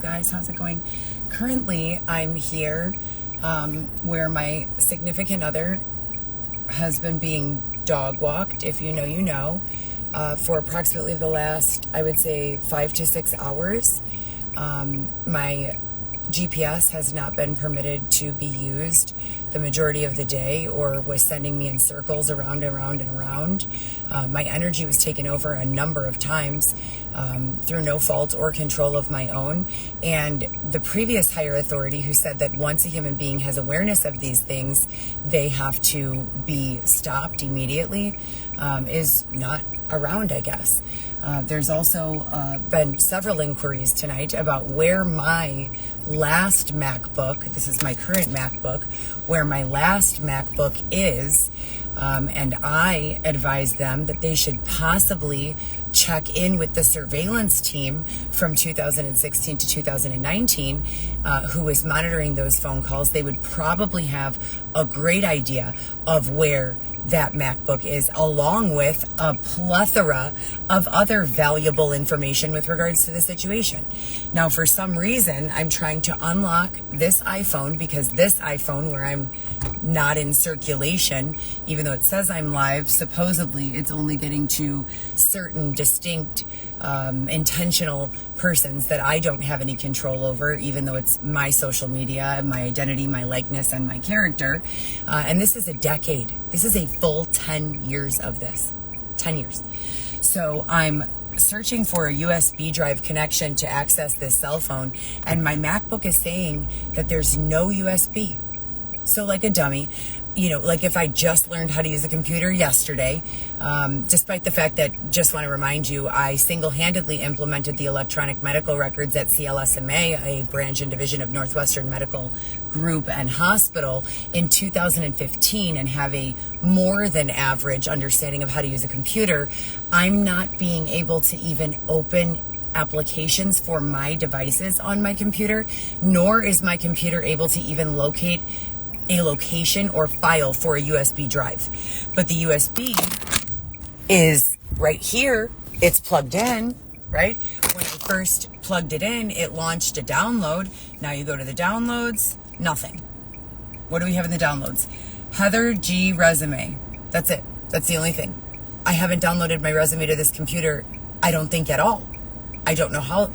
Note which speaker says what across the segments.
Speaker 1: Guys, how's it going? Currently, I'm here where my significant other has been being dog walked, if you know, you know, for approximately the last, I would say, 5 to 6 hours. My GPS has not been permitted to be used the majority of the day, or was sending me in circles around and around and around. My energy was taken over a number of times through no fault or control of my own. And the previous higher authority, who said that once a human being has awareness of these things, they have to be stopped immediately, is not around, I guess. There's also been several inquiries tonight about where my last MacBook, this is my current MacBook, where my last MacBook is, and I advised them that they should possibly check in with the surveillance team from 2016 to 2019, who was monitoring those phone calls. They would probably have a great idea of where that MacBook is, along with a plethora of other valuable information with regards to the situation. Now, for some reason, I'm trying to unlock this iPhone, because this iPhone, where I'm not in circulation, even though it says I'm live, supposedly it's only getting to certain distinct intentional persons that I don't have any control over, even though it's my social media, my identity, my likeness, and my character. And this is a decade. This is a full 10 years of this. 10 years. So I'm searching for a USB drive connection to access this cell phone, and my MacBook is saying that there's no USB. So like a dummy, you know, like if I just learned how to use a computer yesterday, despite the fact that, just want to remind you, I single-handedly implemented the electronic medical records at CLSMA, a branch and division of Northwestern Medical Group and Hospital, in 2015, and have a more than average understanding of how to use a computer. I'm not being able to even open applications for my devices on my computer, nor is my computer able to even locate a location or file for a USB drive. But the USB is right here. It's plugged in, right? When I first plugged it in, it launched a download. Now you go to the downloads, nothing. What do we have in the downloads? Heather G resume. That's it. That's the only thing. I haven't downloaded my resume to this computer, I don't think, at all. I don't know how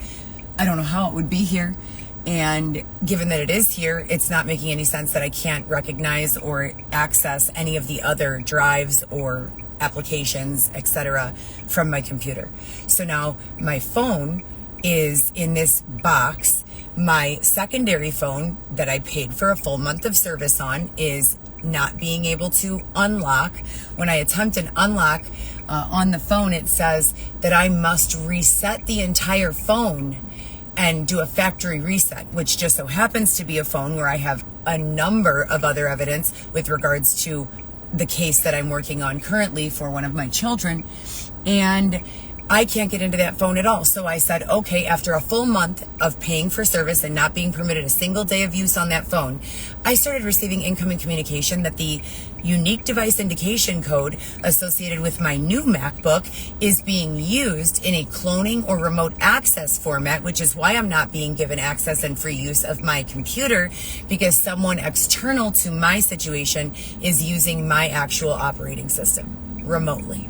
Speaker 1: it would be here. And given that it is here, it's not making any sense that I can't recognize or access any of the other drives or applications, etc., from my computer. So now my phone is in this box. My secondary phone that I paid for a full month of service on is not being able to unlock. When I attempt an unlock on the phone, it says that I must reset the entire phone and do a factory reset, which just so happens to be a phone where I have a number of other evidence with regards to the case that I'm working on currently for one of my children. And I can't get into that phone at all. So I said, okay, after a full month of paying for service and not being permitted a single day of use on that phone, I started receiving incoming communication that the unique device indication code associated with my new MacBook is being used in a cloning or remote access format, which is why I'm not being given access and free use of my computer, because someone external to my situation is using my actual operating system remotely.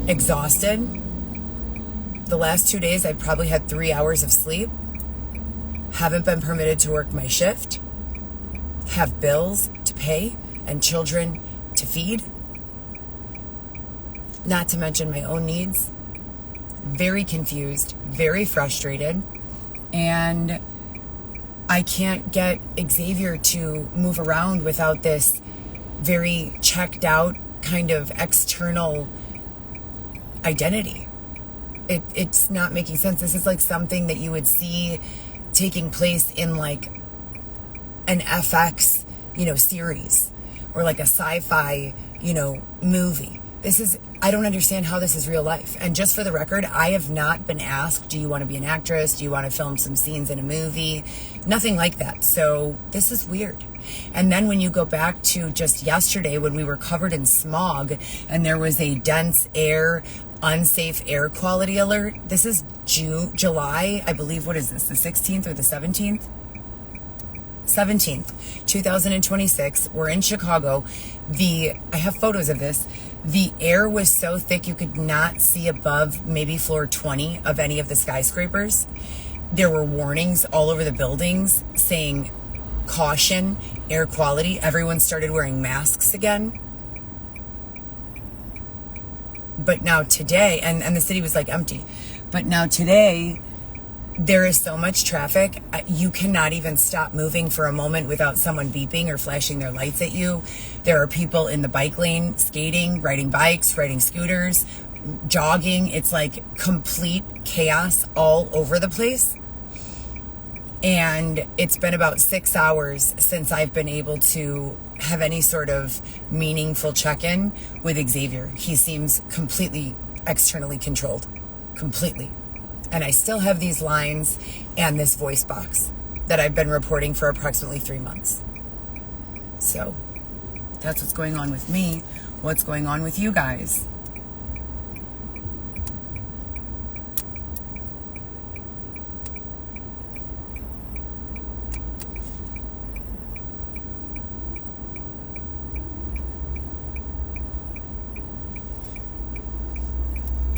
Speaker 1: Exhausted. The last 2 days, I've probably had 3 hours of sleep. Haven't been permitted to work my shift. Have bills to pay and children to feed. Not to mention my own needs. Very confused, very frustrated. And I can't get Xavier to move around without this very checked out kind of external identity. It's not making sense. This is like something that you would see taking place in like an FX, series, or like a sci-fi, movie. I don't understand how this is real life. And just for the record, I have not been asked, do you want to be an actress? Do you want to film some scenes in a movie? Nothing like that. So this is weird. And then when you go back to just yesterday when we were covered in smog and there was a dense air unsafe air quality alert. This is July, I believe. What is this, the 16th or the 17th? 17th, 2026. We're in Chicago. I have photos of this. The air was so thick you could not see above maybe floor 20 of any of the skyscrapers. There were warnings all over the buildings saying caution, air quality. Everyone started wearing masks again. But now today, and the city was like empty. But now today, there is so much traffic, you cannot even stop moving for a moment without someone beeping or flashing their lights at you. There are people in the bike lane, skating, riding bikes, riding scooters, jogging. It's like complete chaos all over the place. And it's been about 6 hours since I've been able to have any sort of meaningful check-in with Xavier. He seems completely externally controlled, completely. And I still have these lines and this voice box that I've been reporting for approximately 3 months. So that's what's going on with me. What's going on with you guys?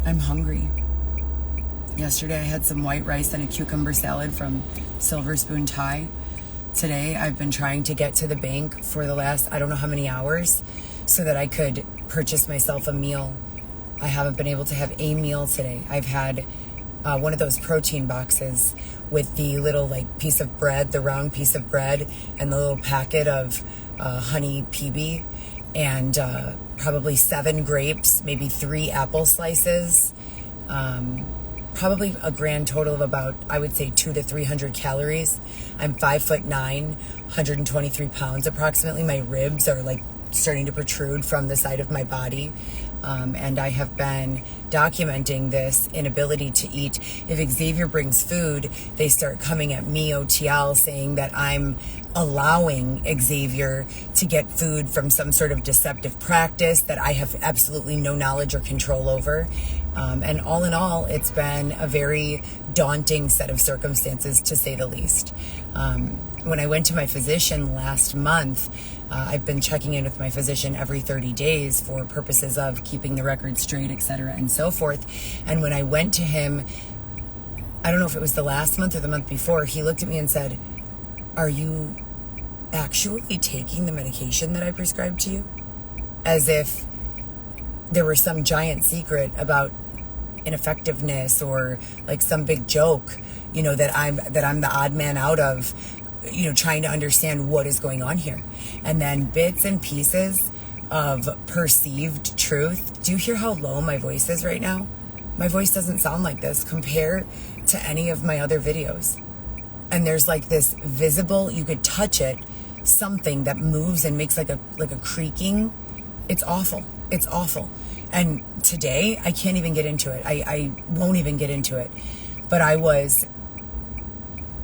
Speaker 1: I'm hungry. Yesterday I had some white rice and a cucumber salad from Silver Spoon Thai. Today I've been trying to get to the bank for the last I don't know how many hours so that I could purchase myself a meal. I haven't been able to have a meal today. I've had one of those protein boxes with the little like piece of bread, the round piece of bread, and the little packet of honey PB, and probably 7 grapes, maybe 3 apple slices, probably a grand total of about, I would say, 200 to 300 calories. I'm 5'9", 123 pounds approximately. My ribs are like starting to protrude from the side of my body. And I have been documenting this inability to eat. If Xavier brings food, they start coming at me, OTL, saying that I'm allowing Xavier to get food from some sort of deceptive practice that I have absolutely no knowledge or control over. And all in all, it's been a very daunting set of circumstances, to say the least. When I went to my physician last month, I've been checking in with my physician every 30 days for purposes of keeping the record straight, etc., and so forth. And when I went to him, I don't know if it was the last month or the month before, he looked at me and said, "Are you actually taking the medication that I prescribed to you?" As if there were some giant secret about ineffectiveness or like some big joke, you know, that I'm the odd man out of, you know, trying to understand what is going on here. And then bits and pieces of perceived truth. Do you hear how low my voice is right now? My voice doesn't sound like this. Compare to any of my other videos. And there's like this visible, you could touch it, something that moves and makes like a creaking. It's awful. It's awful. And today, I can't even get into it. I won't even get into it. But I was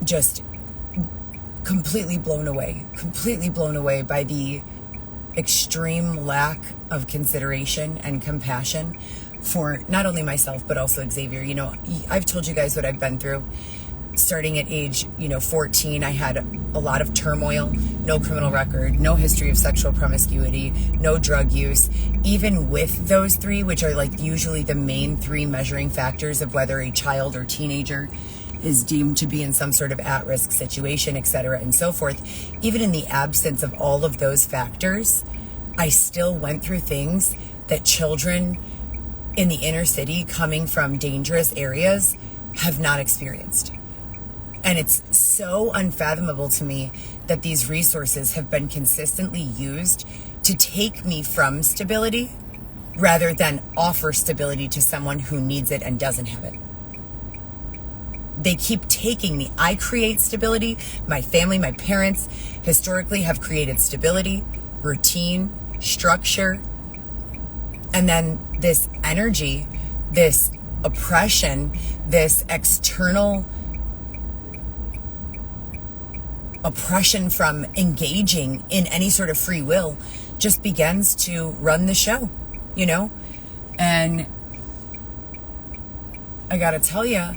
Speaker 1: just completely blown away by the extreme lack of consideration and compassion for not only myself, but also Xavier. You know, I've told you guys what I've been through. Starting at age, 14, I had a lot of turmoil, no criminal record, no history of sexual promiscuity, no drug use. Even with those 3, which are like usually the main 3 measuring factors of whether a child or teenager is deemed to be in some sort of at-risk situation, etc., and so forth. Even in the absence of all of those factors, I still went through things that children in the inner city coming from dangerous areas have not experienced. And it's so unfathomable to me that these resources have been consistently used to take me from stability rather than offer stability to someone who needs it and doesn't have it. They keep taking me. I create stability. My family, my parents historically have created stability, routine, structure. And then this energy, this oppression, this external oppression from engaging in any sort of free will just begins to run the show, you know? And I gotta tell you,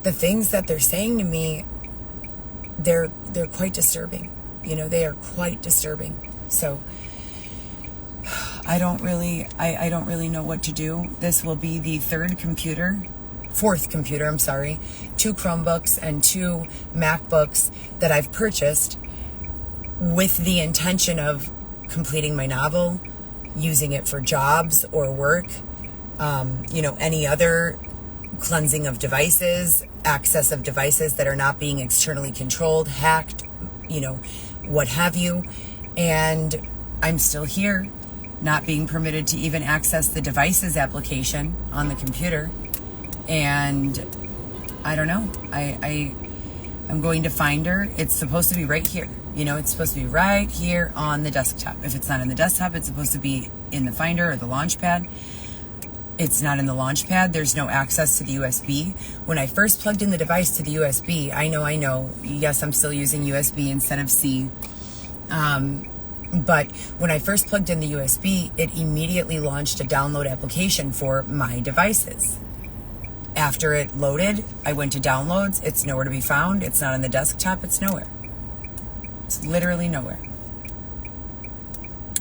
Speaker 1: the things that they're saying to me, they're quite disturbing. You know, they are quite disturbing. So I don't really know what to do. This will be the fourth computer, 2 Chromebooks and 2 MacBooks that I've purchased with the intention of completing my novel, using it for jobs or work, any other cleansing of devices, access of devices that are not being externally controlled, hacked, what have you. And I'm still here, not being permitted to even access the devices application on the computer. And I don't know. I'm going to Finder. It's supposed to be right here. It's supposed to be right here on the desktop. If it's not in the desktop, it's supposed to be in the Finder or the Launchpad. It's not in the Launchpad. There's no access to the USB. When I first plugged in the device to the USB, I know. Yes, I'm still using USB instead of C. But when I first plugged in the USB, it immediately launched a download application for my devices. After it loaded, I went to downloads. It's nowhere to be found. It's not on the desktop. It's nowhere. It's literally nowhere.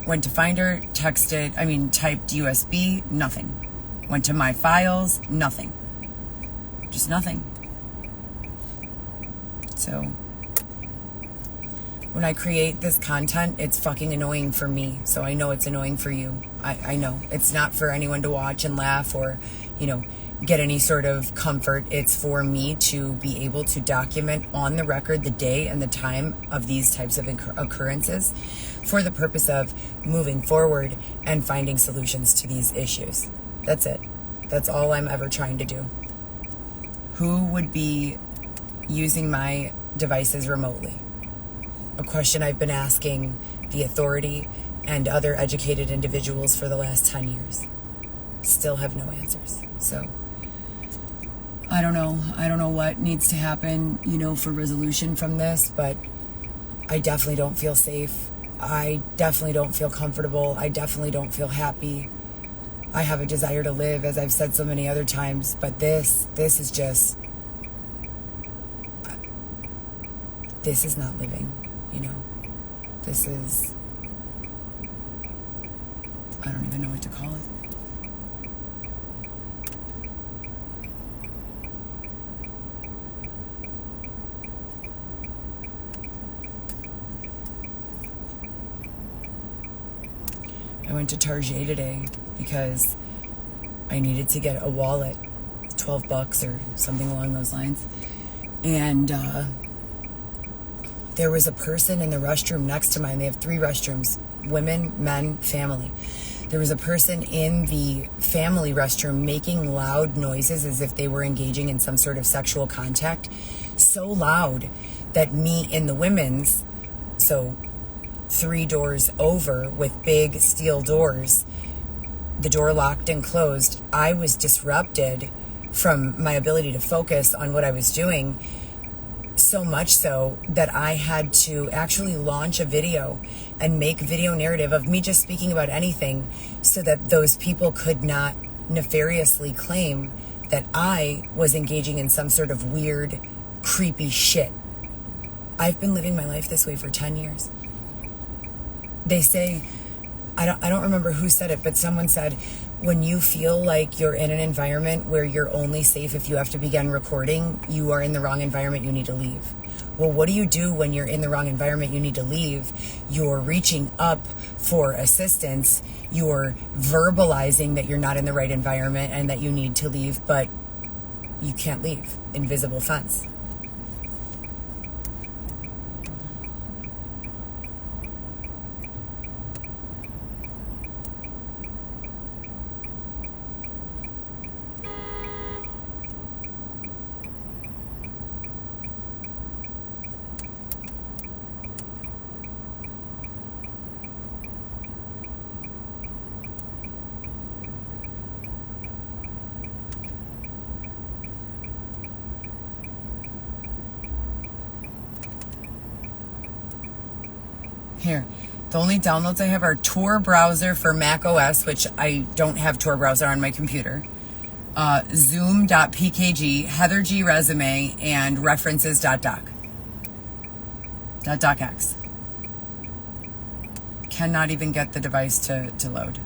Speaker 1: Went to Finder, typed USB, nothing. Went to My Files, nothing. Just nothing. So when I create this content, it's fucking annoying for me. So I know it's annoying for you. I know. It's not for anyone to watch and laugh or, get any sort of comfort. It's for me to be able to document on the record the day and the time of these types of occurrences for the purpose of moving forward and finding solutions to these issues. That's it. That's all I'm ever trying to do. Who would be using my devices remotely? A question I've been asking the authority and other educated individuals for the last 10 years. Still have no answers. So I don't know what needs to happen, for resolution from this, but I definitely don't feel safe. I definitely don't feel comfortable. I definitely don't feel happy. I have a desire to live, as I've said so many other times, but this is just, this is not living, This is, I don't even know what to call it. I went to Target today because I needed to get a wallet, $12 or something along those lines. And there was a person in the restroom next to mine. They have 3 restrooms, women, men, family. There was a person in the family restroom making loud noises as if they were engaging in some sort of sexual contact. So loud that me in the women's, so 3 doors over with big steel doors, the door locked and closed, I was disrupted from my ability to focus on what I was doing, so much so that I had to actually launch a video and make video narrative of me just speaking about anything so that those people could not nefariously claim that I was engaging in some sort of weird, creepy shit. I've been living my life this way for 10 years. They say, I don't remember who said it, but someone said, when you feel like you're in an environment where you're only safe if you have to begin recording, you are in the wrong environment, you need to leave. Well, what do you do when you're in the wrong environment, you need to leave? You're reaching up for assistance. You're verbalizing that you're not in the right environment and that you need to leave, but you can't leave. Invisible fence. Here, the only downloads I have are Tor browser for Mac OS, which I don't have Tor browser on my computer. zoom.pkg, Heather G resume, and references.doc. .docx. Cannot even get the device to load.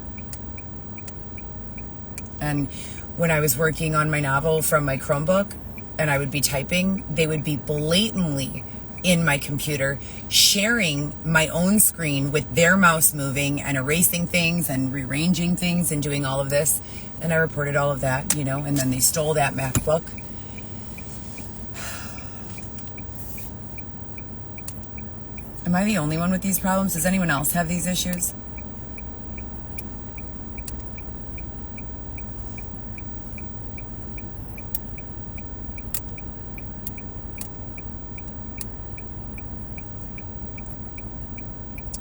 Speaker 1: And when I was working on my novel from my Chromebook and I would be typing, they would be blatantly in my computer sharing my own screen with their mouse moving and erasing things and rearranging things and doing all of this. And I reported all of that, and then they stole that MacBook. Am I the only one with these problems? Does anyone else have these issues?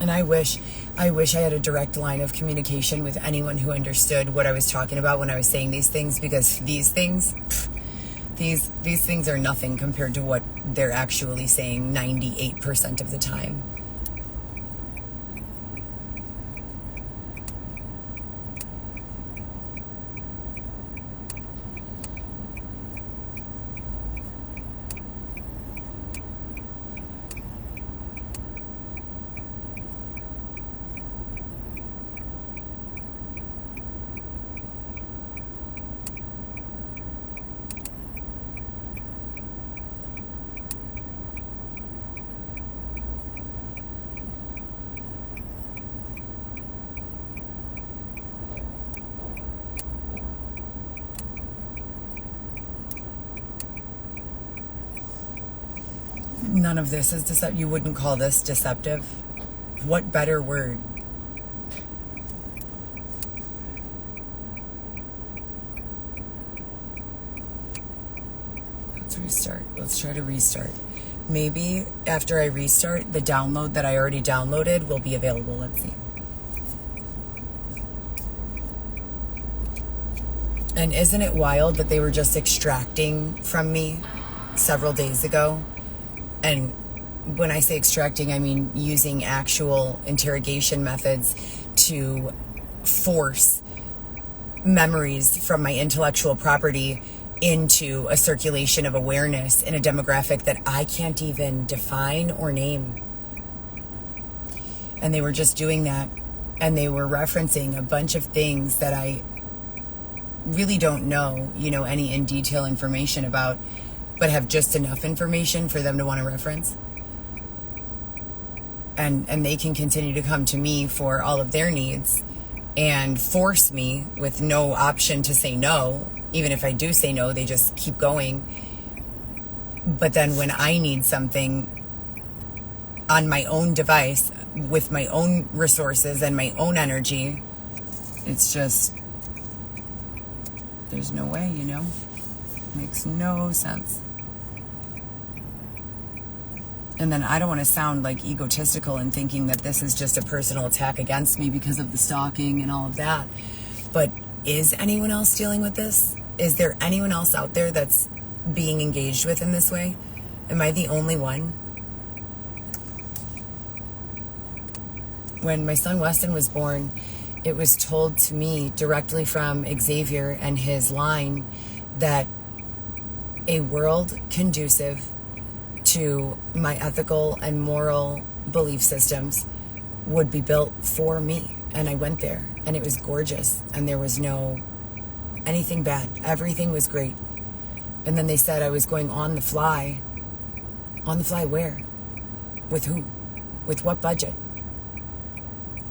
Speaker 1: And I wish I had a direct line of communication with anyone who understood what I was talking about when I was saying these things, because these things are nothing compared to what they're actually saying 98% of the time. None of this is deceptive. You wouldn't call this deceptive. What better word? Let's restart. Let's try to restart. Maybe after I restart, the download that I already downloaded will be available. Let's see. And isn't it wild that they were just extracting from me several days ago? And when I say extracting, I mean using actual interrogation methods to force memories from my intellectual property into a circulation of awareness in a demographic that I can't even define or name. And they were just doing that. And they were referencing a bunch of things that I really don't know, any in detail information about, but have just enough information for them to want to reference. And they can continue to come to me for all of their needs and force me with no option to say no. Even if I do say no, they just keep going. But then when I need something on my own device, with my own resources and my own energy, it's just, there's no way, Makes no sense. And then I don't want to sound like egotistical in thinking that this is just a personal attack against me because of the stalking and all of that. But is anyone else dealing with this? Is there anyone else out there that's being engaged with in this way? Am I the only one? When my son Weston was born, it was told to me directly from Xavier and his line that a world conducive to my ethical and moral belief systems would be built for me. And I went there, and it was gorgeous, and there was no anything bad. Everything was great. And then they said I was going on the fly. On the fly where? With who? With what budget?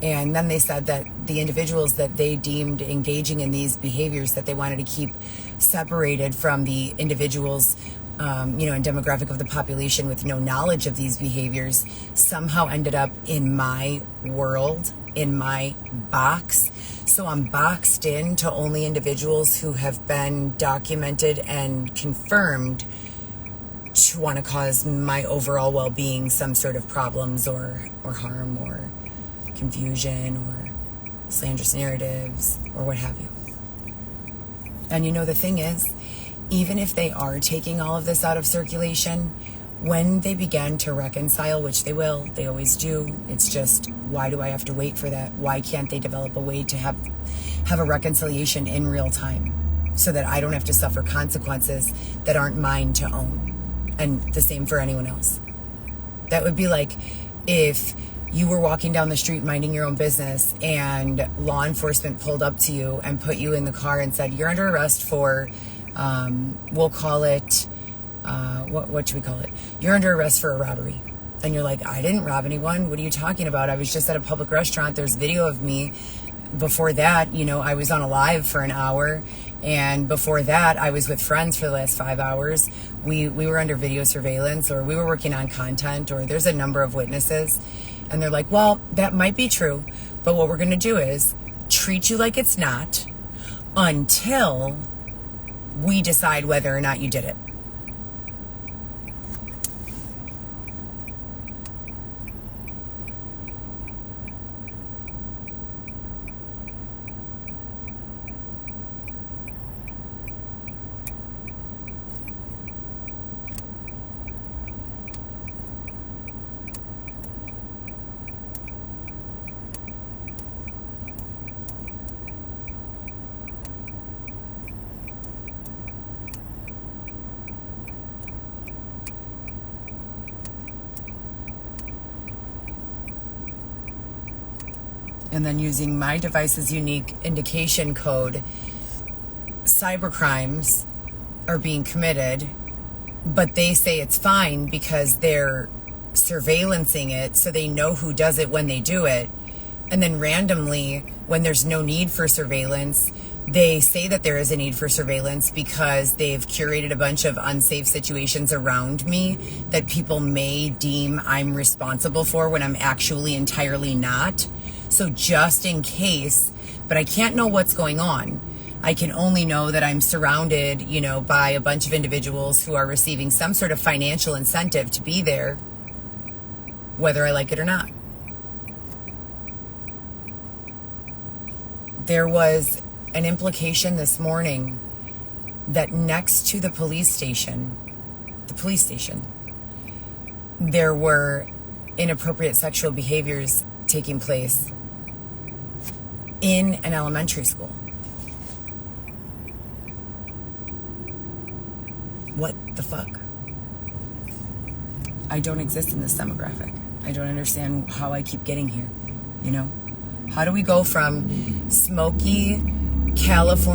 Speaker 1: And then they said that the individuals that they deemed engaging in these behaviors that they wanted to keep separated from the individuals, and demographic of the population with no knowledge of these behaviors somehow ended up in my world, in my box. So I'm boxed in to only individuals who have been documented and confirmed to want to cause my overall well-being some sort of problems or harm or confusion or slanderous narratives or what have you. And the thing is, even if they are taking all of this out of circulation, when they begin to reconcile, which they will, they always do, it's just, why do I have to wait for that? Why can't they develop a way to have a reconciliation in real time? so that I don't have to suffer consequences that aren't mine to own. And the same for anyone else. That would be like if you were walking down the street minding your own business and law enforcement pulled up to you and put you in the car and said, you're under arrest for, we'll call it, what should we call it? You're under arrest for a robbery. And you're like, I didn't rob anyone. What are you talking about? I was just at a public restaurant. There's video of me. Before that, I was on a live for an hour. And before that, I was with friends for the last 5 hours. We were under video surveillance, or we were working on content, or there's a number of witnesses. And they're like, well, that might be true, but what we're going to do is treat you like it's not until we decide whether or not you did it. And then using my device's unique indication code, cybercrimes are being committed, but they say it's fine because they're surveillancing it so they know who does it when they do it. And then randomly, when there's no need for surveillance, they say that there is a need for surveillance because they've curated a bunch of unsafe situations around me that people may deem I'm responsible for when I'm actually entirely not. So just in case, but I can't know what's going on. I can only know that I'm surrounded, by a bunch of individuals who are receiving some sort of financial incentive to be there, whether I like it or not. There was an implication this morning that next to the police station, there were inappropriate sexual behaviors taking place in an elementary school. What the fuck? I don't exist in this demographic. I don't understand how I keep getting here, How do we go from smoky Canada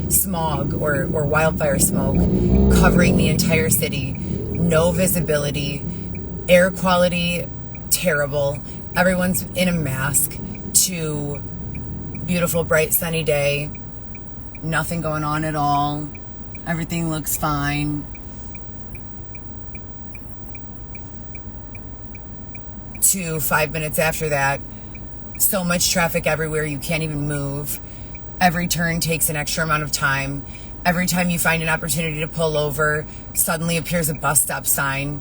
Speaker 1: smog or wildfire smoke covering the entire city, no visibility, air quality terrible, everyone's in a mask, to beautiful, bright, sunny day, nothing going on at all, everything looks fine, to 5 minutes after that, so much traffic everywhere you can't even move, every turn takes an extra amount of time, every time you find an opportunity to pull over, suddenly appears a bus stop sign,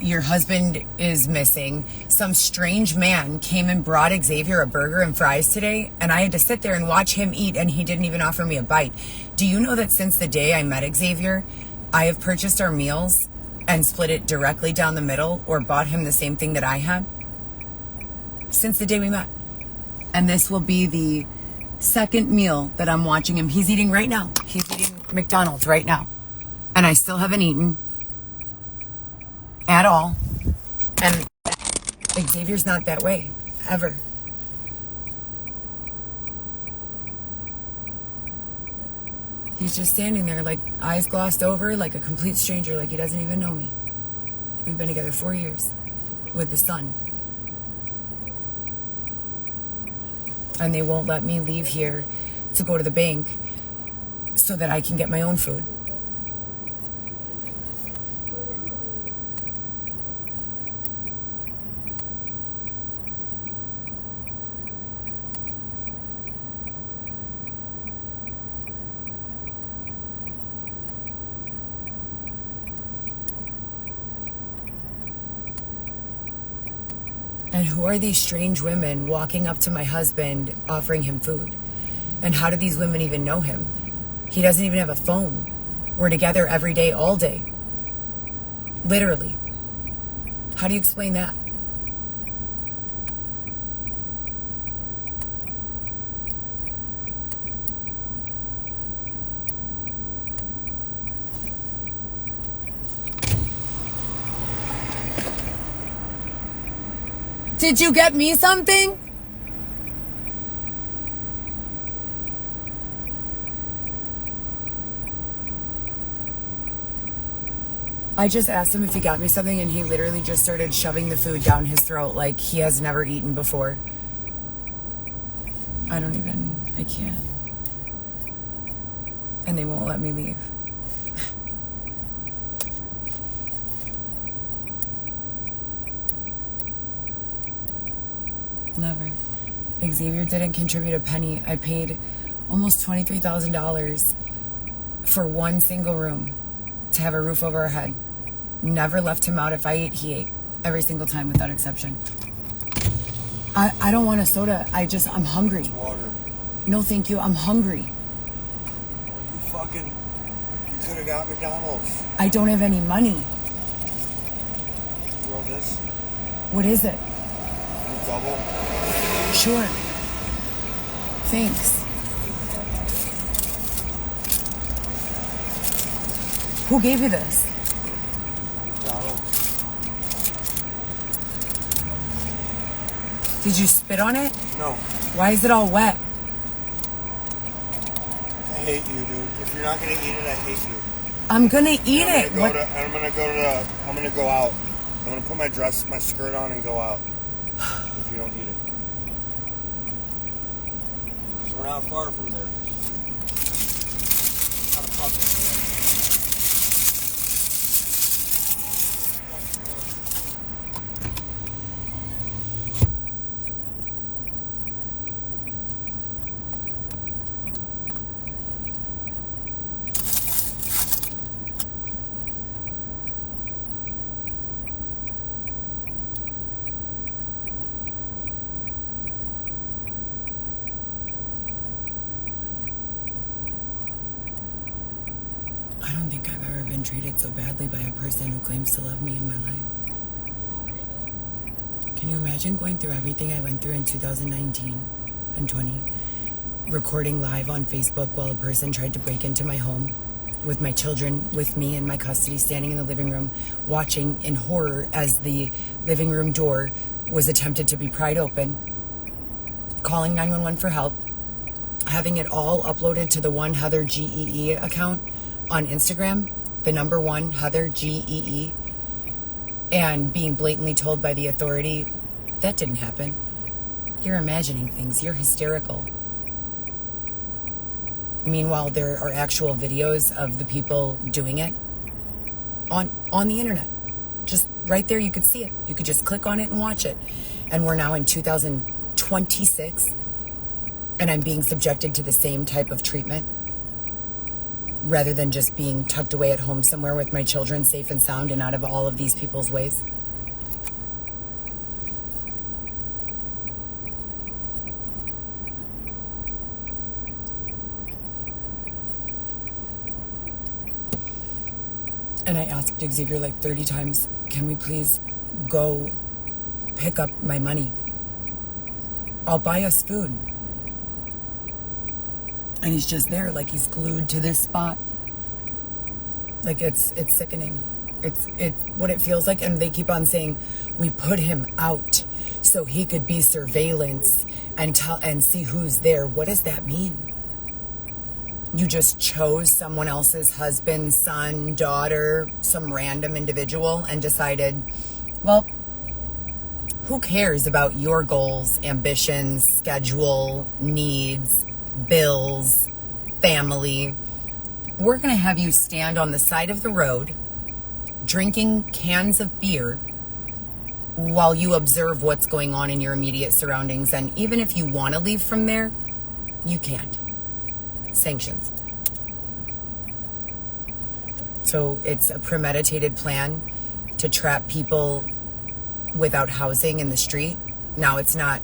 Speaker 1: your husband is missing, some strange man came and brought Xavier a burger and fries today, and I had to sit there and watch him eat, and he didn't even offer me a bite. Do you know that since the day I met Xavier, I have purchased our meals and split it directly down the middle, or bought him the same thing that I had? Since the day we met. And this will be the second meal that I'm watching him. He's eating right now. He's eating McDonald's right now. And I still haven't eaten at all. And Xavier's not that way, ever. He's just standing there, like, eyes glossed over, like a complete stranger, like he doesn't even know me. We've been together 4 years with the son. And they won't let me leave here to go to the bank so that I can get my own food. And who are these strange women walking up to my husband offering him food? And how do these women even know him? He doesn't even have a phone. We're together every day, all day. Literally. How do you explain that? Did you get me something? I just asked him if he got me something, and he literally just started shoving the food down his throat like he has never eaten before. I can't. And they won't let me leave. Never. Xavier didn't contribute a penny. I paid almost $23,000 for one single room to have a roof over our head. Never left him out. If I ate, he ate. Every single time without exception. I don't want a soda. I'm hungry.
Speaker 2: Water.
Speaker 1: No, thank you. I'm hungry.
Speaker 2: Well, you could have got McDonald's.
Speaker 1: I don't have any money.
Speaker 2: You want this?
Speaker 1: What is it?
Speaker 2: Double.
Speaker 1: Sure. Thanks. Who gave you this? Did you spit on it?
Speaker 2: No.
Speaker 1: Why is it all wet?
Speaker 2: I hate you, dude. If you're not gonna eat it, I hate you.
Speaker 1: I'm gonna eat it.
Speaker 2: I'm gonna go out. I'm gonna put my skirt on and go out. If you don't eat it. So we're not far from there. How the fuck?
Speaker 1: I don't think I've ever been treated so badly by a person who claims to love me in my life. Can you imagine going through everything I went through in 2019 and 20, recording live on Facebook while a person tried to break into my home with my children with me in my custody, standing in the living room, watching in horror as the living room door was attempted to be pried open, calling 911 for help, having it all uploaded to the one Heather GEE account on Instagram, the number one Heather GEE, and being blatantly told by the authority, that didn't happen. You're imagining things. You're hysterical. Meanwhile, there are actual videos of the people doing it on the internet. Just right there, you could see it. You could just click on it and watch it. And we're now in 2026, and I'm being subjected to the same type of treatment, rather than just being tucked away at home somewhere with my children safe and sound and out of all of these people's ways. And I asked Xavier like 30 times, can we please go pick up my money? I'll buy us food. And he's just there, like he's glued to this spot. Like it's sickening. It's what it feels like. And they keep on saying, we put him out so he could be surveillance and see who's there. What does that mean? You just chose someone else's husband, son, daughter, some random individual, and decided, well, who cares about your goals, ambitions, schedule, needs, bills, family? We're going to have you stand on the side of the road drinking cans of beer while you observe what's going on in your immediate surroundings. And even if you want to leave from there, you can't. Sanctions. So it's a premeditated plan to trap people without housing in the street. Now, it's not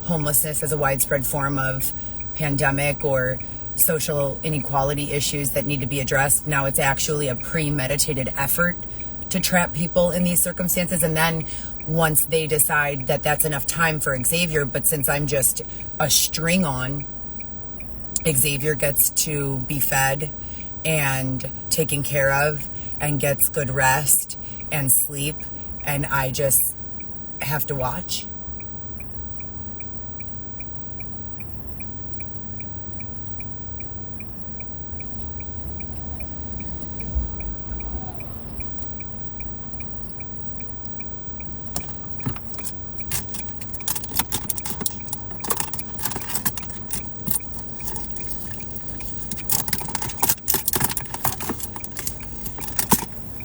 Speaker 1: homelessness as a widespread form of pandemic or social inequality issues that need to be addressed. Now it's actually a premeditated effort to trap people in these circumstances. And then once they decide that that's enough time for Xavier, but since I'm just a string on, Xavier gets to be fed and taken care of and gets good rest and sleep, and I just have to watch.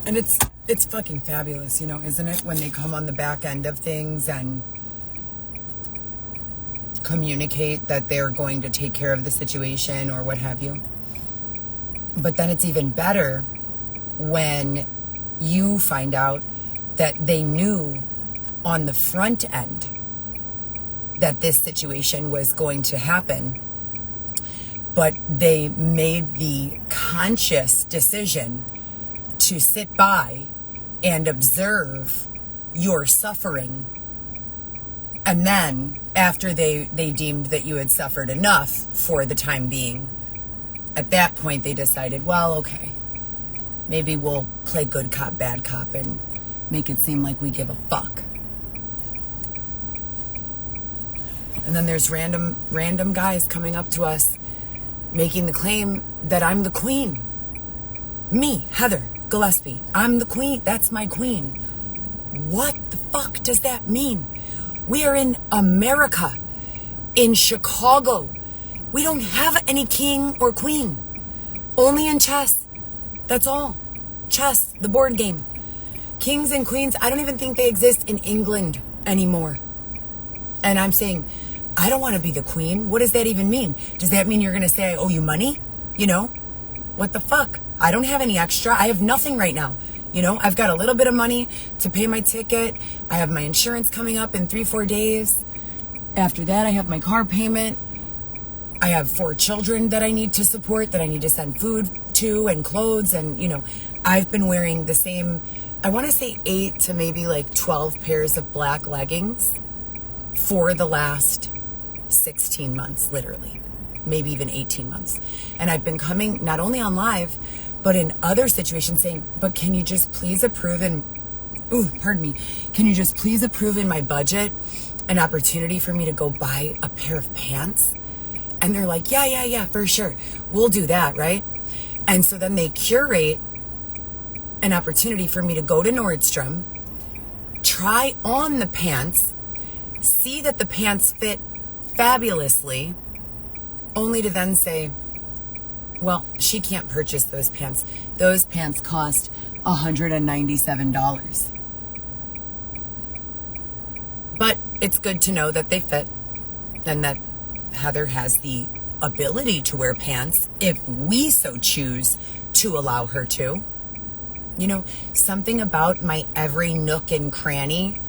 Speaker 1: And it's fucking fabulous, you know, isn't it? When they come on the back end of things and communicate that they're going to take care of the situation or what have you. But then it's even better when you find out that they knew on the front end that this situation was going to happen, but they made the conscious decision to sit by and observe your suffering. And then after they deemed that you had suffered enough for the time being, at that point they decided, well, okay, maybe we'll play good cop, bad cop and make it seem like we give a fuck. And then there's random guys coming up to us making the claim that I'm the queen. Me, Heather Gillespie, I'm the queen. That's my queen. What the fuck does that mean? We are in America, in Chicago. We don't have any king or queen. Only in chess. That's all. Chess, the board game. Kings and queens, I don't even think they exist in England anymore. And I'm saying, I don't want to be the queen. What does that even mean? Does that mean you're going to say I owe you money? You know? What the fuck? I don't have any extra. I have nothing right now. You know, I've got a little bit of money to pay my ticket. I have my insurance coming up in 3-4 days. After that, I have my car payment. I have 4 children that I need to support, that I need to send food to and clothes. And, you know, I've been wearing the same, I want to say 8 to maybe like 12 pairs of black leggings for the last 16 months, literally, maybe even 18 months. And I've been coming not only on live, but in other situations saying, but can you just please approve can you just please approve in my budget an opportunity for me to go buy a pair of pants? And they're like, yeah, for sure. We'll do that, right? And so then they curate an opportunity for me to go to Nordstrom, try on the pants, see that the pants fit fabulously, only to then say, well, she can't purchase those pants. Those pants cost $197. But it's good to know that they fit and that Heather has the ability to wear pants if we so choose to allow her to. You know, something about my every nook and cranny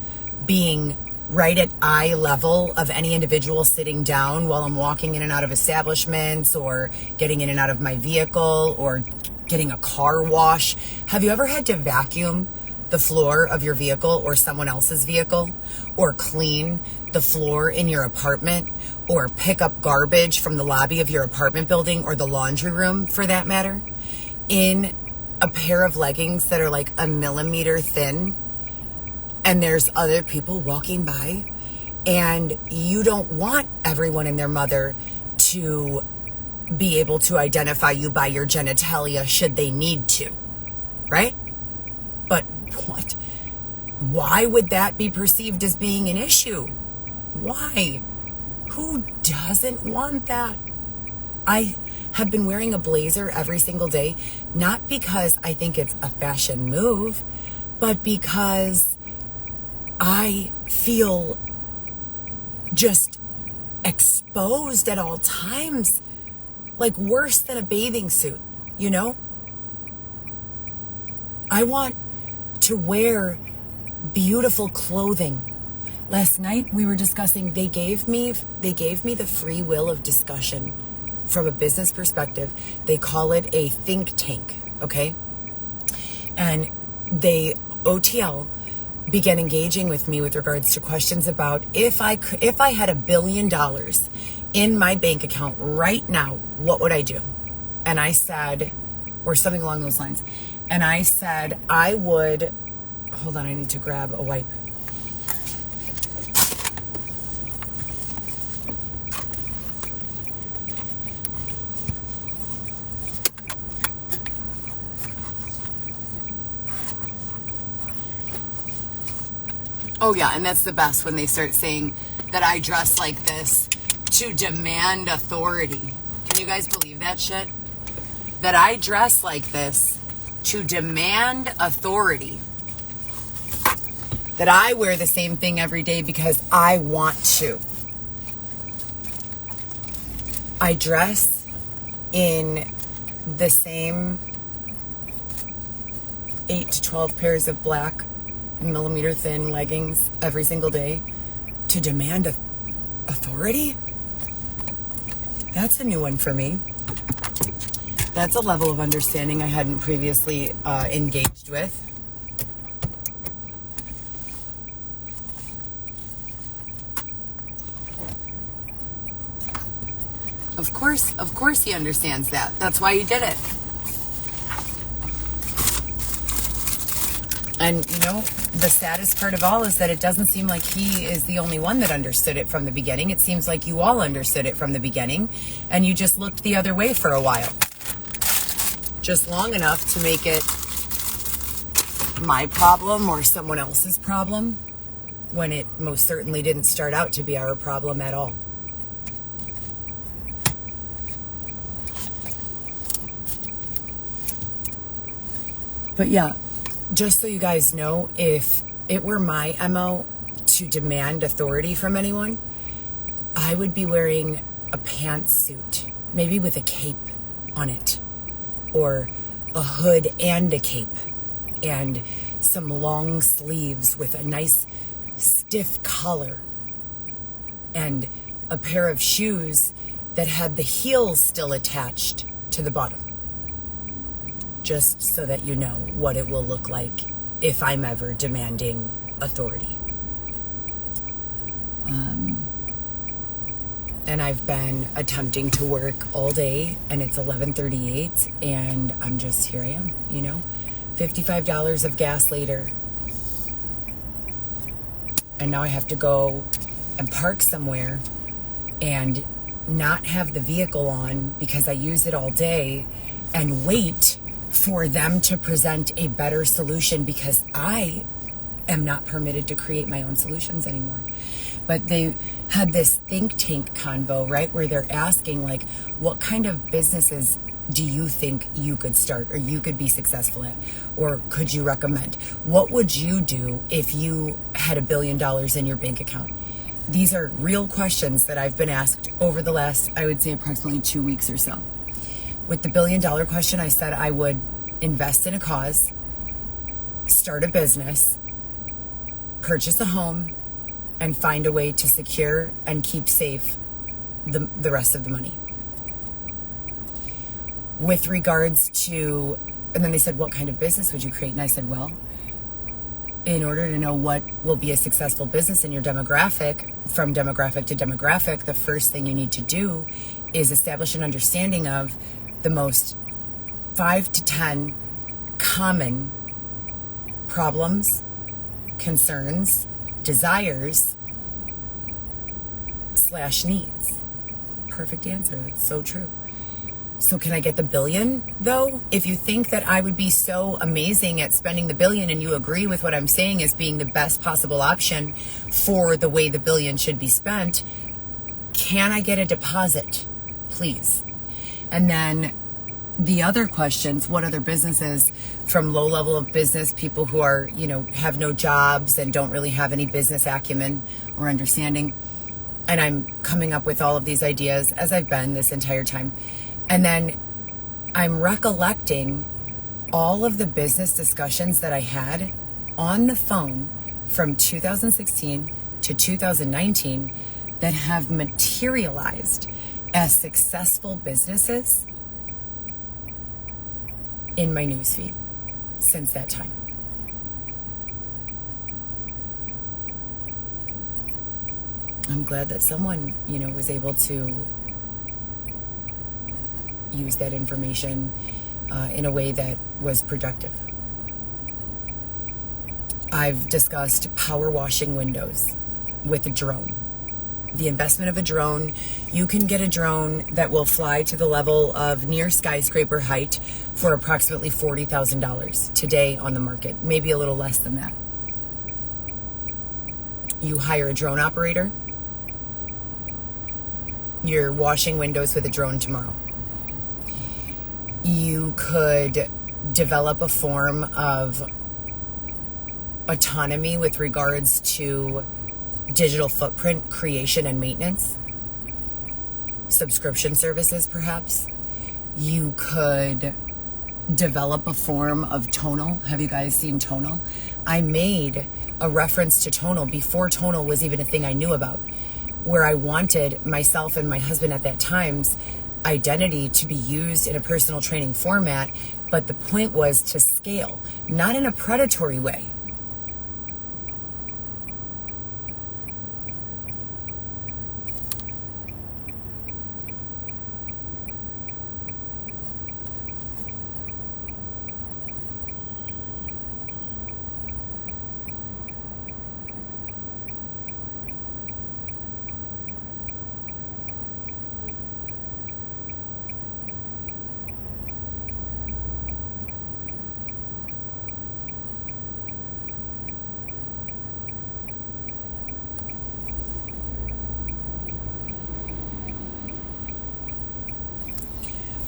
Speaker 1: being right at eye level of any individual sitting down while I'm walking in and out of establishments or getting in and out of my vehicle or getting a car wash. Have you ever had to vacuum the floor of your vehicle or someone else's vehicle, or clean the floor in your apartment, or pick up garbage from the lobby of your apartment building or the laundry room for that matter, in a pair of leggings that are like a millimeter thin? And there's other people walking by, and you don't want everyone and their mother to be able to identify you by your genitalia should they need to, right? But what? Why would that be perceived as being an issue? Why? Who doesn't want that? I have been wearing a blazer every single day, not because I think it's a fashion move, but because I feel just exposed at all times, like worse than a bathing suit, you know? I want to wear beautiful clothing. Last night we were discussing, they gave me the free will of discussion from a business perspective. They call it a think tank, okay? And OTL began engaging with me with regards to questions about if I had $1 billion in my bank account right now, what would I do? And I said, or something along those lines. And I said, I would, hold on, I need to grab a wipe. Oh yeah, and that's the best when they start saying that I dress like this to demand authority. Can you guys believe that shit? That I dress like this to demand authority. That I wear the same thing every day because I want to. I dress in the same 8 to 12 pairs of black millimeter thin leggings every single day to demand authority? That's a new one for me. That's a level of understanding I hadn't previously engaged with. Of course he understands that. That's why he did it. And, you know, the saddest part of all is that it doesn't seem like he is the only one that understood it from the beginning. It seems like you all understood it from the beginning, and you just looked the other way for a while. Just long enough to make it my problem or someone else's problem, when it most certainly didn't start out to be our problem at all. But yeah, just so you guys know, if it were my MO to demand authority from anyone, I would be wearing a pantsuit, maybe with a cape on it, or a hood and a cape, and some long sleeves with a nice stiff collar, and a pair of shoes that had the heels still attached to the bottom. Just so that you know what it will look like if I'm ever demanding authority. And I've been attempting to work all day, and it's 11:38, and I'm just, here I am, you know, $55 of gas later. And now I have to go and park somewhere and not have the vehicle on because I use it all day, and wait for them to present a better solution because I am not permitted to create my own solutions anymore. But they had this think tank convo, right, where they're asking, like, what kind of businesses do you think you could start or you could be successful at, or could you recommend? What would you do if you had $1 billion in your bank account? These are real questions that I've been asked over the last, I would say, approximately 2 weeks or so. With the $1 billion question, I said I would invest in a cause, start a business, purchase a home, and find a way to secure and keep safe the rest of the money. With regards to, and then they said, what kind of business would you create? And I said, well, in order to know what will be a successful business in your demographic, from demographic to demographic, the first thing you need to do is establish an understanding of the most 5 to 10 common problems, concerns, desires, / needs. Perfect answer. That's so true. So can I get the $1 billion, though? If you think that I would be so amazing at spending the $1 billion and you agree with what I'm saying as being the best possible option for the way the $1 billion should be spent, can I get a deposit, please? And then the other questions, what other businesses, from low level of business, people who are, you know, have no jobs and don't really have any business acumen or understanding. And I'm coming up with all of these ideas as I've been this entire time. And then I'm recollecting all of the business discussions that I had on the phone from 2016 to 2019 that have materialized as successful businesses in my newsfeed since that time. I'm glad that someone, you know, was able to use that information in a way that was productive. I've discussed power washing windows with a drone. The investment of a drone, you can get a drone that will fly to the level of near skyscraper height for approximately $40,000 today on the market, maybe a little less than that. You hire a drone operator, you're washing windows with a drone tomorrow. You could develop a form of autonomy with regards to digital footprint creation and maintenance, subscription services perhaps. You could develop a form of tonal. Have you guys seen tonal? I made a reference to tonal before tonal was even a thing I knew about, where I wanted myself and my husband at that time's identity to be used in a personal training format, but the point was to scale, not in a predatory way.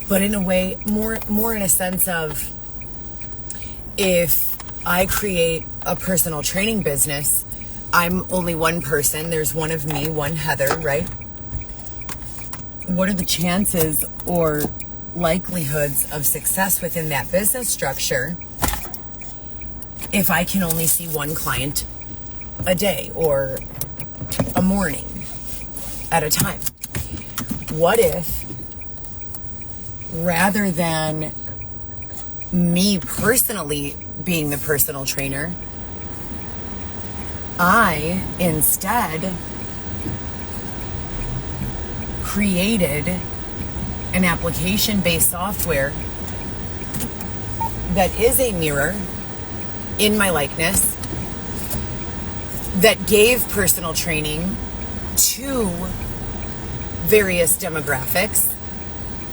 Speaker 1: But in a way, more in a sense of, if I create a personal training business, I'm only one person. There's one of me, one Heather, right? What are the chances or likelihoods of success within that business structure if I can only see one client a day or a morning at a time? What if, rather than me personally being the personal trainer, I instead created an application-based software that is a mirror in my likeness, that gave personal training to various demographics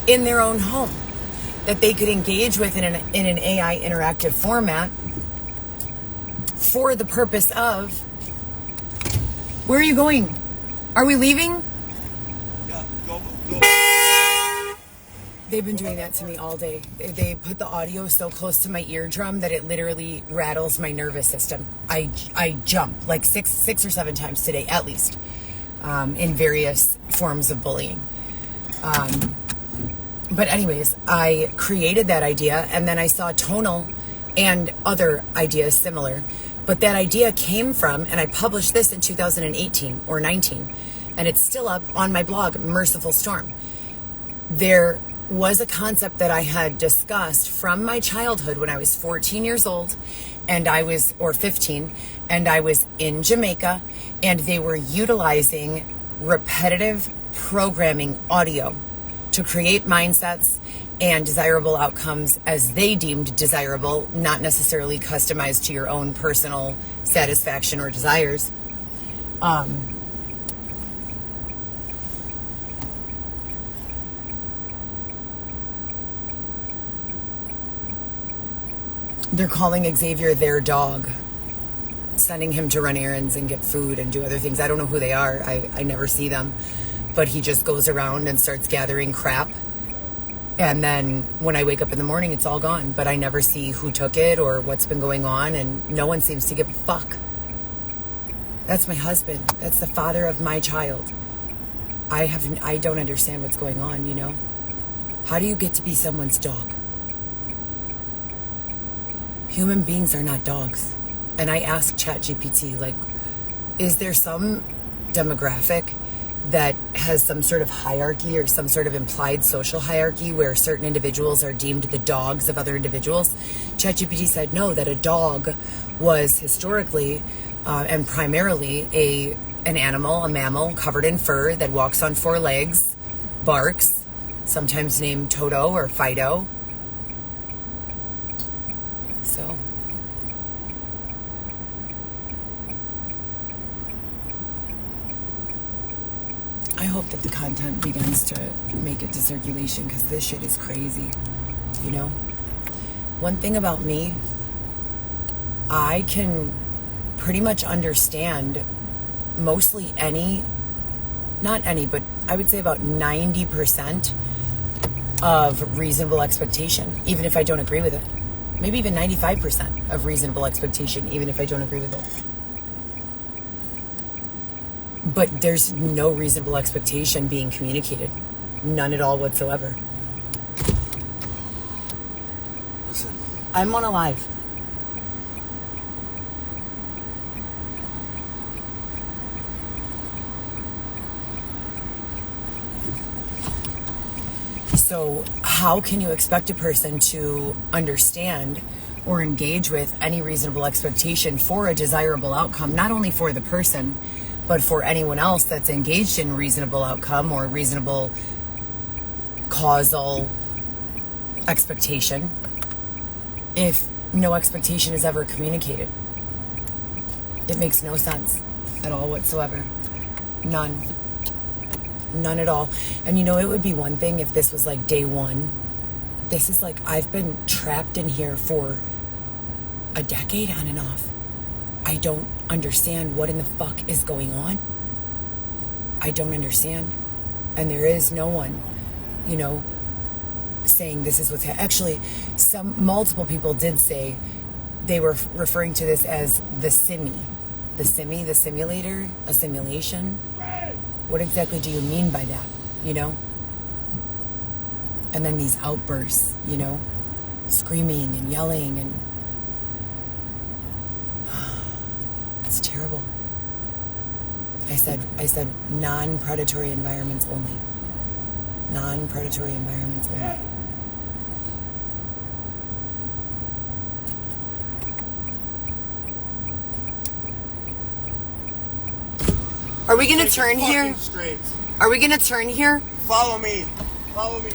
Speaker 1: in their own home, that they could engage with in an AI interactive format for the purpose of, where are you going? Are we leaving?
Speaker 2: Yeah, go.
Speaker 1: They've been doing that to me all day. They put the audio so close to my eardrum that it literally rattles my nervous system. I jump like six or seven times today, at least, in various forms of bullying. But anyways, I created that idea, and then I saw tonal and other ideas similar. But that idea came from, and I published this in 2018 or 19, and it's still up on my blog, Merciful Storm. There was a concept that I had discussed from my childhood when I was 14 years old, or 15, and I was in Jamaica, and they were utilizing repetitive programming audio to create mindsets and desirable outcomes as they deemed desirable, not necessarily customized to your own personal satisfaction or desires. They're calling Xavier their dog, sending him to run errands and get food and do other things. I don't know who they are. I never see them. But he just goes around and starts gathering crap. And then when I wake up in the morning, it's all gone. But I never see who took it or what's been going on. And no one seems to give a fuck. That's my husband. That's the father of my child. I don't understand what's going on, you know? How do you get to be someone's dog? Human beings are not dogs. And I asked ChatGPT, like, is there some demographic that has some sort of hierarchy or some sort of implied social hierarchy where certain individuals are deemed the dogs of other individuals? ChatGPT said no, that a dog was historically and primarily an animal, a mammal covered in fur that walks on four legs, barks, sometimes named Toto or Fido. So I hope that the content begins to make it to circulation, because this shit is crazy, you know? One thing about me, I can pretty much understand mostly not any, but I would say about 90% of reasonable expectation, even if I don't agree with it. maybe even 95% of reasonable expectation, even if I don't agree with it. But there's no reasonable expectation being communicated. None at all whatsoever.
Speaker 2: Listen.
Speaker 1: I'm on a live. So how can you expect a person to understand or engage with any reasonable expectation for a desirable outcome, not only for the person, but for anyone else that's engaged in reasonable outcome or reasonable causal expectation, if no expectation is ever communicated? It makes no sense at all whatsoever. None at all. And it would be one thing if this was like day one. This is like, I've been trapped in here for a decade on and off. I don't understand what in the fuck is going on. I don't understand. And there is no one, saying this is what's actually, multiple people did say they were referring to this as the simulator, a simulation. What exactly do you mean by that, And then these outbursts, screaming and yelling, and it's terrible. I said non-predatory environments only. Non-predatory environments only. Are we going to turn here?
Speaker 2: Straight.
Speaker 1: Are we going to turn here?
Speaker 2: Follow me. Follow me.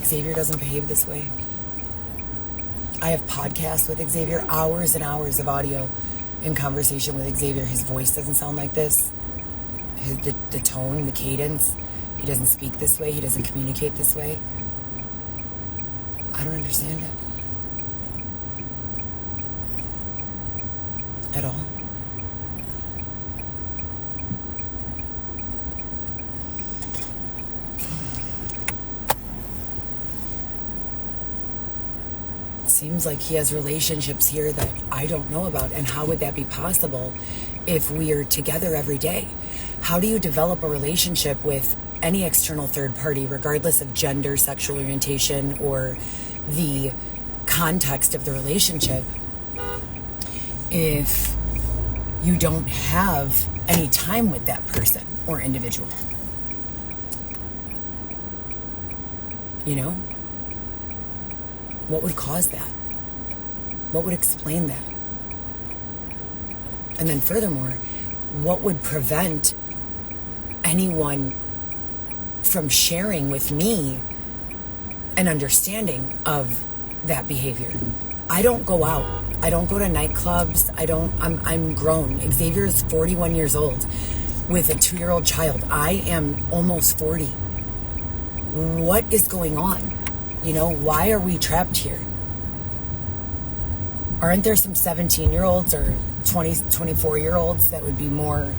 Speaker 1: Xavier doesn't behave this way. I have podcasts with Xavier, hours and hours of audio in conversation with Xavier. His voice doesn't sound like this. The tone, the cadence. He doesn't speak this way. He doesn't communicate this way. I don't understand it. At all. Seems like he has relationships here that I don't know about. And how would that be possible if we are together every day? How do you develop a relationship with any external third party, regardless of gender, sexual orientation, or the context of the relationship, if you don't have any time with that person or individual? What would cause that? What would explain that? And then furthermore, what would prevent anyone from sharing with me an understanding of that behavior? I don't go out. I don't go to nightclubs. I'm grown. Xavier is 41 years old with a 2-year-old child. I am almost 40. What is going on? Why are we trapped here? Aren't there some 17-year-olds or 24-year-olds that would be more,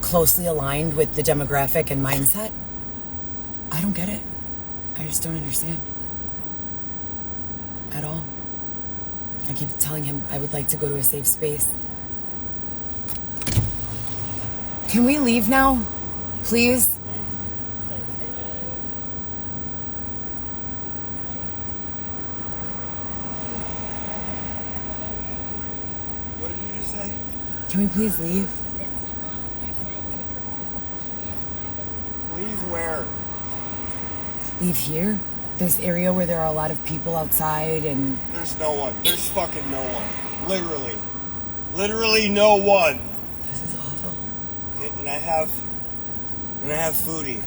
Speaker 1: closely aligned with the demographic and mindset? I don't get it. I just don't understand. At all. I keep telling him I would like to go to a safe space. Can we leave now? Please? Can we please leave?
Speaker 2: Leave where?
Speaker 1: Leave here? This area where there are a lot of people outside and...
Speaker 2: There's no one. There's fucking no one. Literally. Literally no one.
Speaker 1: This is awful.
Speaker 2: And I have foodie.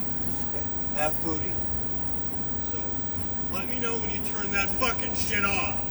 Speaker 2: I have foodie. So, let me know when you turn that fucking shit off.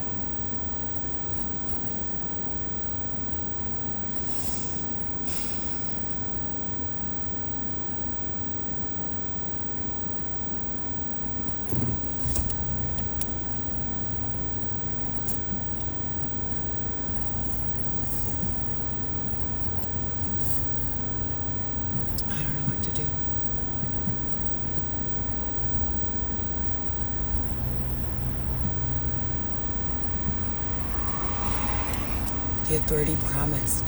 Speaker 1: The authority promised.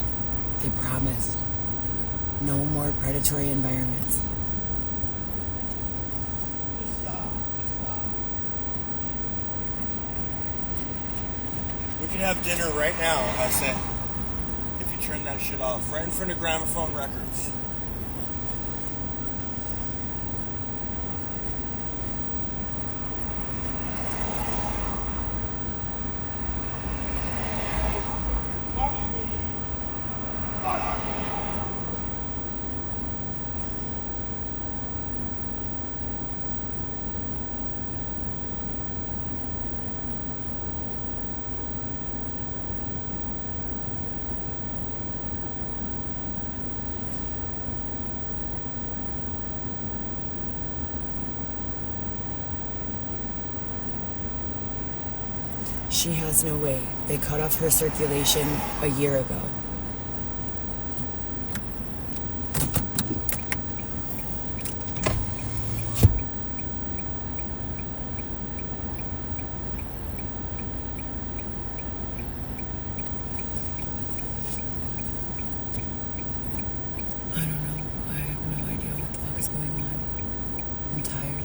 Speaker 1: They promised no more predatory environments.
Speaker 2: Just stop. We can have dinner right now, I said. If you turn that shit off. Right in front of Gramophone Records.
Speaker 1: She has no way. They cut off her circulation a year ago. I don't know. I have no idea what the fuck is going on. I'm tired.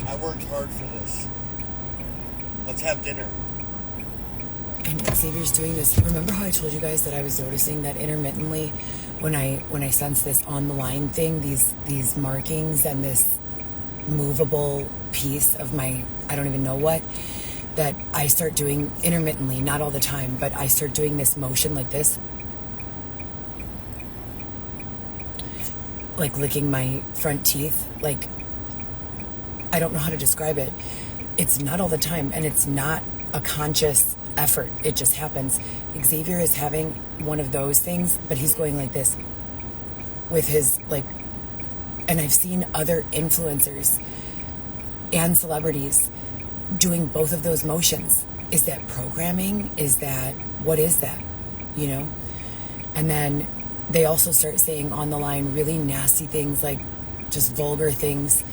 Speaker 2: I worked hard for this. Let's have dinner.
Speaker 1: And Xavier's doing this. Remember how I told you guys that I was noticing that intermittently when I sense this on the line thing, these markings and this movable piece of my, I don't even know what, that I start doing intermittently, not all the time, but I start doing this motion like this. Like licking my front teeth. Like, I don't know how to describe it. It's not all the time, and it's not a conscious effort. It just happens. Xavier is having one of those things, but he's going like this with his, like, and I've seen other influencers and celebrities doing both of those motions. Is that programming? Is that, what is that? You know? And then they also start saying on the line really nasty things, like just vulgar things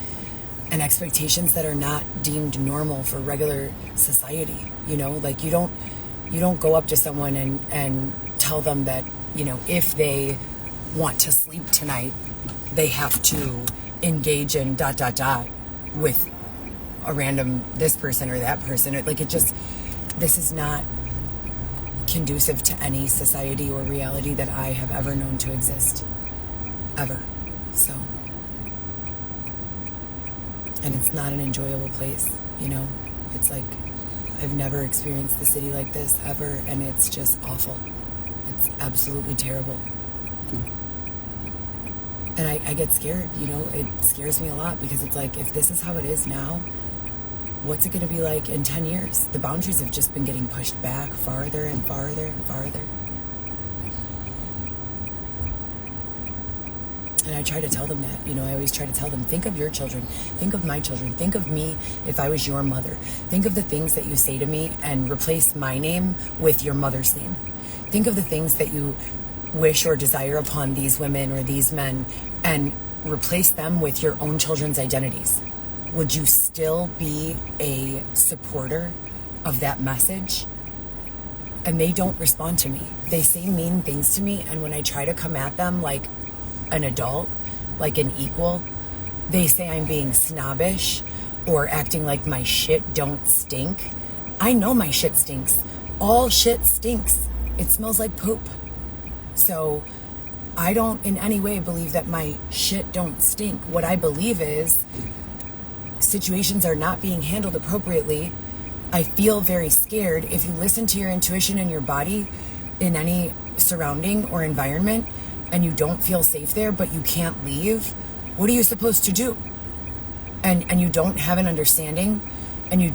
Speaker 1: and expectations that are not deemed normal for regular society. You know, like you don't go up to someone and tell them that, you know, if they want to sleep tonight, they have to engage in ... with a random this person or that person. Like it just, this is not conducive to any society or reality that I have ever known to exist. Ever. So. And it's not an enjoyable place, you know? It's like, I've never experienced the city like this ever, and it's just awful. It's absolutely terrible. And I get scared, you know? It scares me a lot because it's like, if this is how it is now, what's it going to be like in 10 years? The boundaries have just been getting pushed back farther and farther and farther. And I try to tell them that, you know, I always try to tell them, think of your children, think of my children, think of me if I was your mother. Think of the things that you say to me and replace my name with your mother's name. Think of the things that you wish or desire upon these women or these men and replace them with your own children's identities. Would you still be a supporter of that message? And they don't respond to me. They say mean things to me, and when I try to come at them like an adult, like an equal, they say I'm being snobbish or acting like my shit don't stink. I know my shit stinks. All shit stinks. It smells like poop. So I don't in any way believe that my shit don't stink. What I believe is situations are not being handled appropriately. I feel very scared. If you listen to your intuition and your body in any surrounding or environment, and you don't feel safe there, but you can't leave, what are you supposed to do? and you don't have an understanding, and you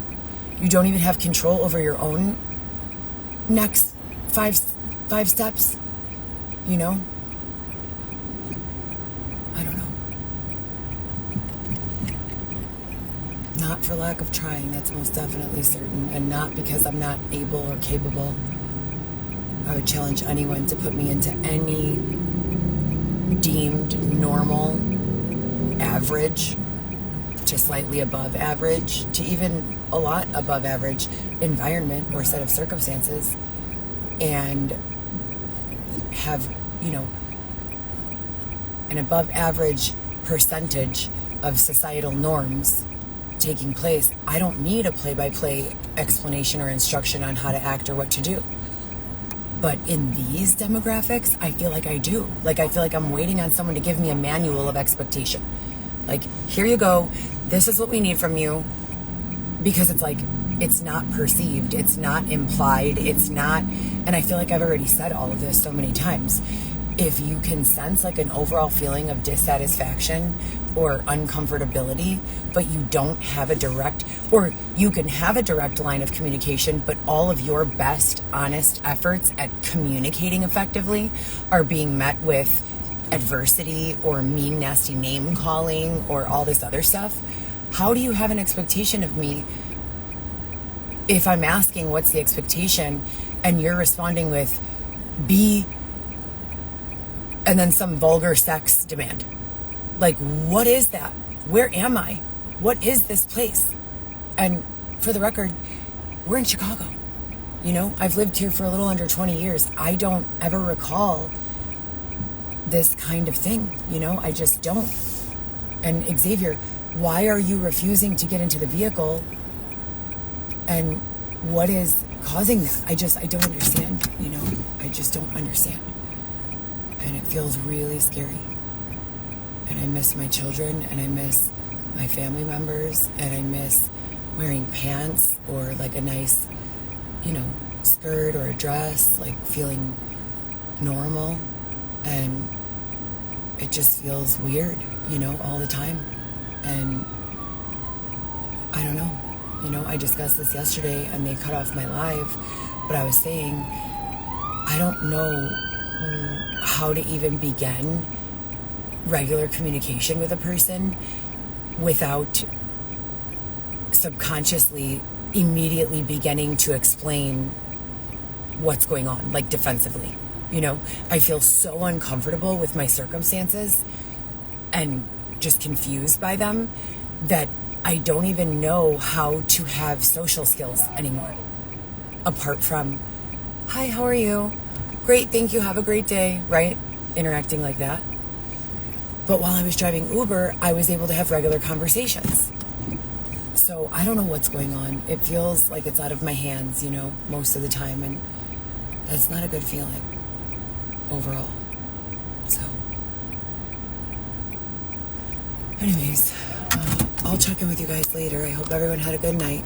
Speaker 1: don't even have control over your own next five steps, you know? I don't know. Not for lack of trying, that's most definitely certain, and not because I'm not able or capable. I would challenge anyone to put me into any deemed normal, average, to slightly above average, to even a lot above average environment or set of circumstances, and have, you know, an above average percentage of societal norms taking place. I don't need a play-by-play explanation or instruction on how to act or what to do. But in these demographics, I feel like I do. Like, I feel like I'm waiting on someone to give me a manual of expectation. Like, here you go. This is what we need from you. Because it's like, it's not perceived. It's not implied. It's not, and I feel like I've already said all of this so many times. If you can sense like an overall feeling of dissatisfaction or uncomfortability, but you don't have a direct, or you can have a direct line of communication, but all of your best, honest efforts at communicating effectively are being met with adversity or mean, nasty name calling or all this other stuff, how do you have an expectation of me if I'm asking what's the expectation and you're responding with be and then some vulgar sex demand? Like, what is that? Where am I? What is this place? And for the record, we're in Chicago. You know, I've lived here for a little under 20 years. I don't ever recall this kind of thing. You know, I just don't. And Xavier, why are you refusing to get into the vehicle? And what is causing that? I don't understand, you know? I just don't understand. And it feels really scary. And I miss my children, and I miss my family members, and I miss wearing pants or like a nice, you know, skirt or a dress, like feeling normal. And it just feels weird, you know, all the time. And I don't know. You know, I discussed this yesterday and they cut off my live, but I was saying, I don't know how to even begin regular communication with a person without subconsciously immediately beginning to explain what's going on, like defensively. You know, I feel so uncomfortable with my circumstances and just confused by them that I don't even know how to have social skills anymore. Apart from, hi, how are you? Great, thank you, have a great day, right? Interacting like that. But while I was driving Uber, I was able to have regular conversations. So I don't know what's going on. It feels like it's out of my hands, you know, most of the time. And that's not a good feeling overall. So anyways, I'll check in with you guys later. I hope everyone had a good night.